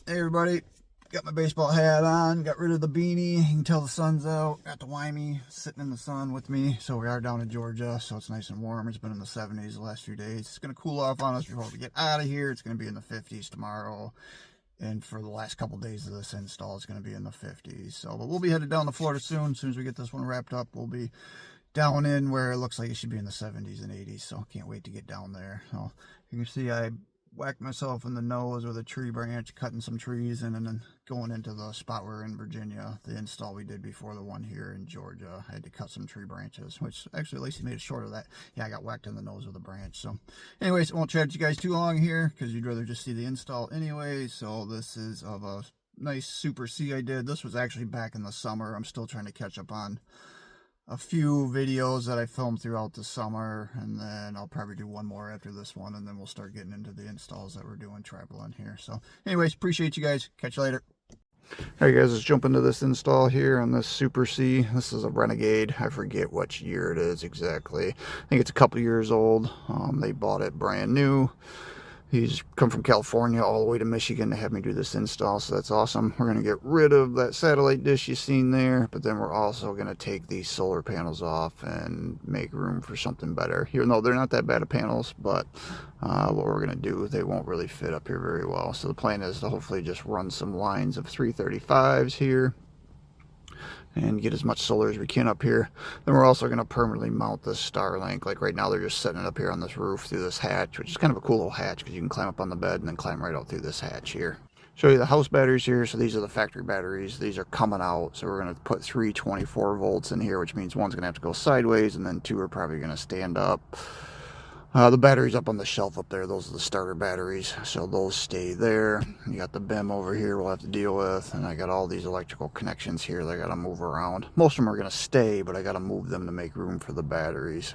Hey everybody, got my baseball hat on, got rid of the beanie, you can tell the sun's out, got the Wymie sitting in the sun with me. So we are down in Georgia, so it's nice and warm. It's been in the 70s the last few days. It's going to cool off on us before we get out of here. It's going to be in the 50s tomorrow. And for the last couple days of this install, it's going to be in the 50s. So, but we'll be headed down to Florida soon. As soon as we get this one wrapped up, we'll be down in where it looks like it should be in the 70s and 80s. So can't wait to get down there. So you can see I whacked myself in the nose with a tree branch, cutting some trees, and then going into the spot we're in Virginia, the install we did before the one here in Georgia. I had to cut some tree branches, which actually Lacey made it short of that. Yeah, I got whacked in the nose with a branch. So anyways, I won't chat you guys too long here because you'd rather just see the install anyway. So this is of a nice Super C I did. This was actually back in the summer. I'm still trying to catch up on a few videos that I filmed throughout the summer, and then I'll probably do one more after this one, and then we'll start getting into the installs that we're doing traveling here. So anyways, appreciate you guys. Catch you later. All right guys, let's jump into this install here on this Super C. This is a Renegade. I forget which year it is exactly. I think it's a couple years old. They bought it brand new. He's come from California all the way to Michigan to have me do this install, so that's awesome. We're going to get rid of that satellite dish you've seen there, but then we're also going to take these solar panels off and make room for something better. Even though they're not that bad of panels, but what we're going to do, they won't really fit up here very well. So the plan is to hopefully just run some lines of 335s here and get as much solar as we can up here. Then we're also going to permanently mount this Starlink. Like right now they're just setting it up here on this roof through this hatch, which is kind of a cool little hatch because you can climb up on the bed and then climb right out through this hatch here. Show you the house batteries here. So these are the factory batteries. These are coming out. So we're going to put 3 24 volts in here, which means one's going to have to go sideways and then 2 are probably going to stand up. The batteries up on the shelf up there, those are the starter batteries, so those stay there. You got the BIM over here we'll have to deal with, and I got all these electrical connections here that I got to move around. Most of them are going to stay, but I got to move them to make room for the batteries.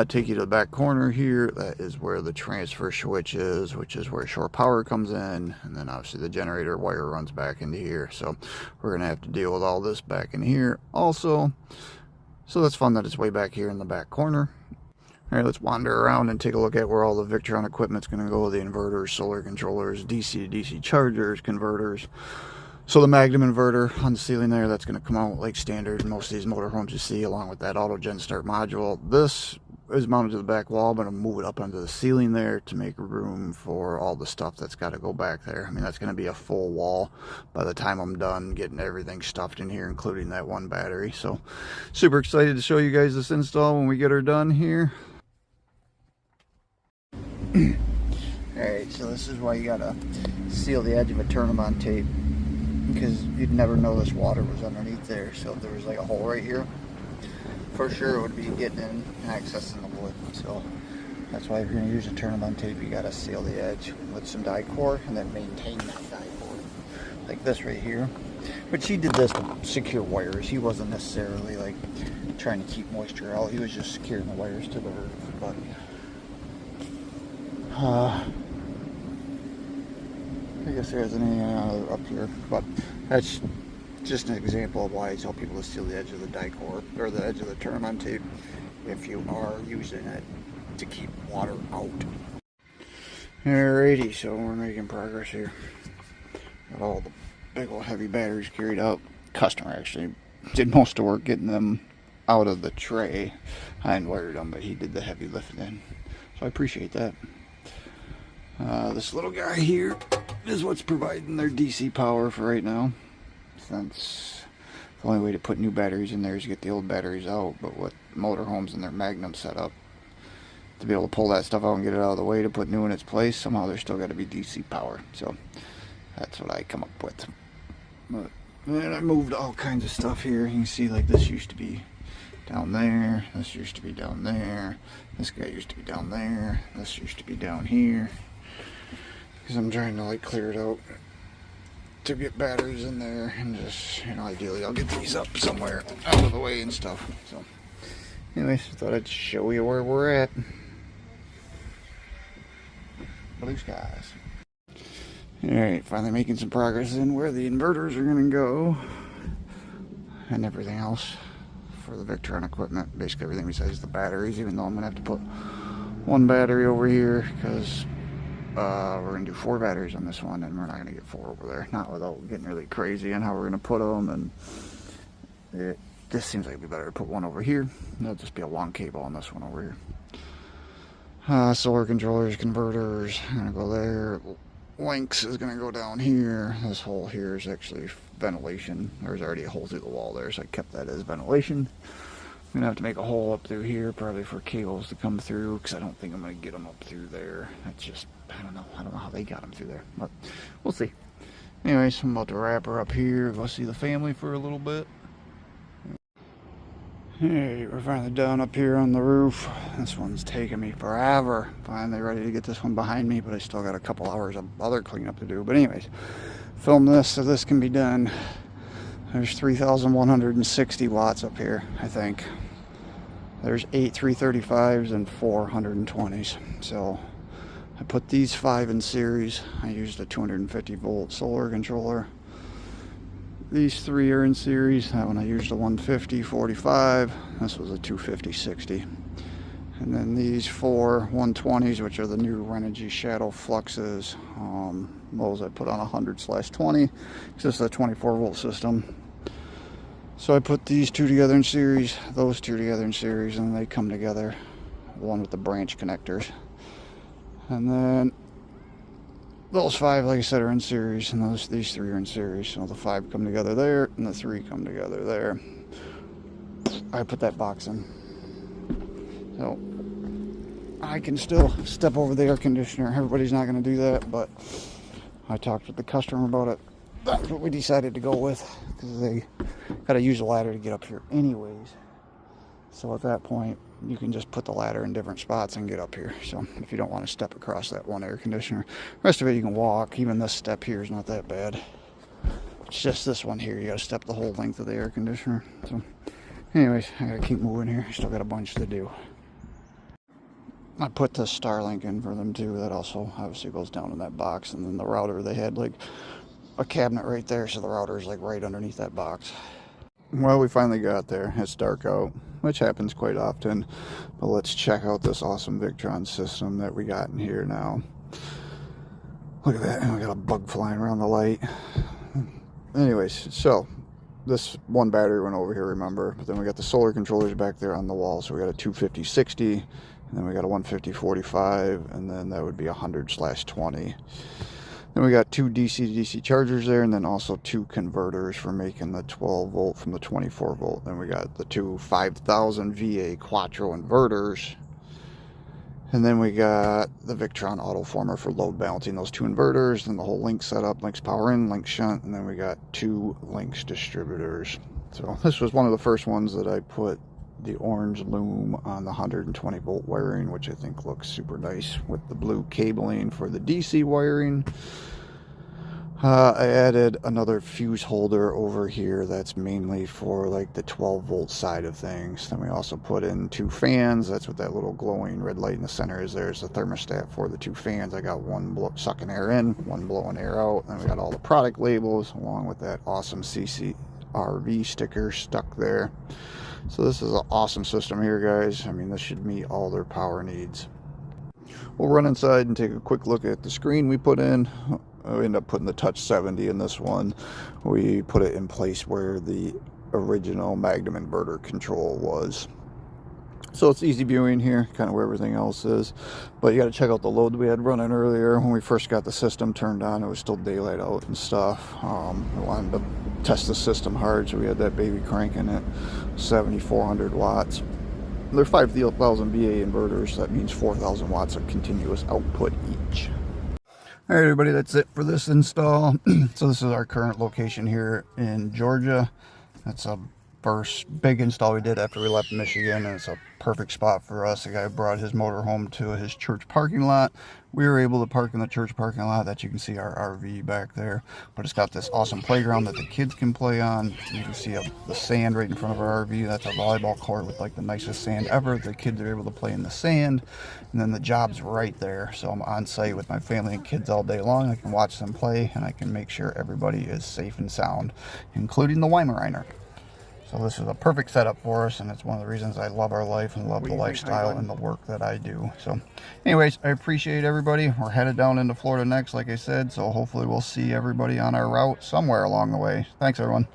Take you to the back corner here. That is where the transfer switch is, which is where shore power comes in, and then obviously the generator wire runs back into here. So we're going to have to deal with all this back in here also. So that's fun that it's way back here in the back corner. All right, let's wander around and take a look at where all the Victron equipment's going to go. The inverters, solar controllers, DC to DC chargers, converters. So the Magnum inverter on the ceiling there, that's going to come out like standard in most of these motorhomes you see, along with that autogen start module. This is mounted to the back wall, but I'm going to move it up onto the ceiling there to make room for all the stuff that's got to go back there. I mean, that's going to be a full wall by the time I'm done getting everything stuffed in here, including that one battery. So super excited to show you guys this install when we get her done here. Alright, so this is why you gotta seal the edge of a turn-on tape, because you'd never know this water was underneath there. So if there was like a hole right here, for sure it would be getting in and accessing the wood. So that's why if you're gonna use a turn-on tape, you gotta seal the edge with some die-core and then maintain that die-core like this right here. But he did this to secure wires. He wasn't necessarily like trying to keep moisture out. He was just securing the wires to the roof. But I guess there isn't any up here, but that's just an example of why I tell people to seal the edge of the die-core or the edge of the turn-on tape if you are using it to keep water out. Alrighty, so we're making progress here. Got all the big old heavy batteries carried out. Customer actually did most of the work getting them out of the tray. I unwired them, but he did the heavy lifting in, so I appreciate that. This little guy here is what's providing their DC power for right now, since the only way to put new batteries in there is to get the old batteries out. But with motorhomes and their Magnum setup, to be able to pull that stuff out and get it out of the way to put new in its place, somehow there's still got to be DC power. So that's what I come up with. But then I moved all kinds of stuff here. You can see like this used to be down there, this used to be down there, this guy used to be down there, this used to be down here. Because I'm trying to like clear it out to get batteries in there, and just, you know, ideally I'll get these up somewhere out of the way and stuff. So anyways, I thought I'd show you where we're at. Blue skies. Alright, finally making some progress in where the inverters are going to go and everything else for the Victron equipment. Basically everything besides the batteries, even though I'm going to have to put one battery over here because we're gonna do 4 batteries on this one, and we're not gonna get 4 over there, not without getting really crazy on how we're gonna put them. And it just seems like it'd be better to put one over here. There'll just be a long cable on this one over here. Solar controllers, converters, I'm gonna go there. Links is gonna go down here. This hole here is actually ventilation. There's already a hole through the wall there, so I kept that as ventilation. I'm gonna have to make a hole up through here, probably for cables to come through, because I don't think I'm gonna get them up through there. That's just, I don't know how they got them through there, but we'll see. Anyways, I'm about to wrap her up here, go see the family for a little bit. Hey, we're finally done up here on the roof. This one's taking me forever. Finally ready to get this one behind me, but I still got a couple hours of other cleanup to do. But anyways, film this so this can be done. There's 3,160 watts up here, I think. There's 8 335s and 4 120s. So I put these 5 in series. I used a 250 volt solar controller. These 3 are in series. That one I used a 150 45. This was a 250 60. And then these 4 120s, which are the new Renegade Shadow Fluxes. Those I put on 100/20. It's just a 24 volt system. So I put these 2 together in series, those 2 together in series, and they come together. One with the branch connectors. And then those 5, like I said, are in series, and these 3 are in series. So the 5 come together there, and the 3 come together there. I put that box in. So I can still step over the air conditioner. Everybody's not going to do that, but I talked with the customer about it. That's what we decided to go with, because they got to use a ladder to get up here anyways. So at that point, you can just put the ladder in different spots and get up here. So if you don't want to step across that one air conditioner, the rest of it you can walk. Even this step here is not that bad. It's just this one here, you got to step the whole length of the air conditioner. So anyways, I got to keep moving here. I still got a bunch to do. I put the Starlink in for them too. That also obviously goes down in that box. And then the router, they had like a cabinet right there, so the router is like right underneath that box. Well, we finally got there. It's dark out, which happens quite often. But let's check out this awesome Victron system that we got in here now. Look at that, and we got a bug flying around the light. Anyways, so this one battery went over here, remember? But then we got the solar controllers back there on the wall. So we got a 250 60, and then we got a 150 45, and then that would be 100/20. Then we got 2 DC to DC chargers there, and then also 2 converters for making the 12 volt from the 24 volt. Then we got the 2 5000 VA Quattro inverters. And then we got the Victron autoformer for load balancing those 2 inverters, and the whole link setup, links power in, links shunt, and then we got 2 links distributors. So this was one of the first ones that I put the orange loom on the 120 volt wiring, which I think looks super nice with the blue cabling for the DC wiring. I added another fuse holder over here that's mainly for like the 12 volt side of things. Then we also put in 2 fans. That's what that little glowing red light in the center is. There's the thermostat for the 2 fans. I got one sucking air in, one blowing air out. Then we got all the product labels along with that awesome CCRV sticker stuck there. So this is an awesome system here, guys. I mean, this should meet all their power needs. We'll run inside and take a quick look at the screen we put in. We ended up putting the Touch 70 in this one. We put it in place where the original Magnum inverter control was. So it's easy viewing here, kind of where everything else is. But you got to check out the load we had running earlier. When we first got the system turned on, it was still daylight out and stuff. We wanted to test the system hard, so we had that baby cranking at 7,400 watts. They're 5,000 VA inverters, so that means 4,000 watts of continuous output each. All right, everybody, that's it for this install. So this is our current location here in Georgia. That's a first big install we did after we left Michigan, and it's a perfect spot for us. The guy brought his motorhome to his church parking lot. We were able to park in the church parking lot. That you can see our RV back there, but it's got this awesome playground that the kids can play on. You can see the sand right in front of our RV. That's a volleyball court with like the nicest sand ever. The kids are able to play in the sand, and then the job's right there. So I'm on site with my family and kids all day long. I can watch them play, and I can make sure everybody is safe and sound, including the Weimaraner. So this is a perfect setup for us, and it's one of the reasons I love our life and love the lifestyle and the work that I do. So anyways, I appreciate everybody. We're headed down into Florida next, like I said, so hopefully we'll see everybody on our route somewhere along the way. Thanks, everyone.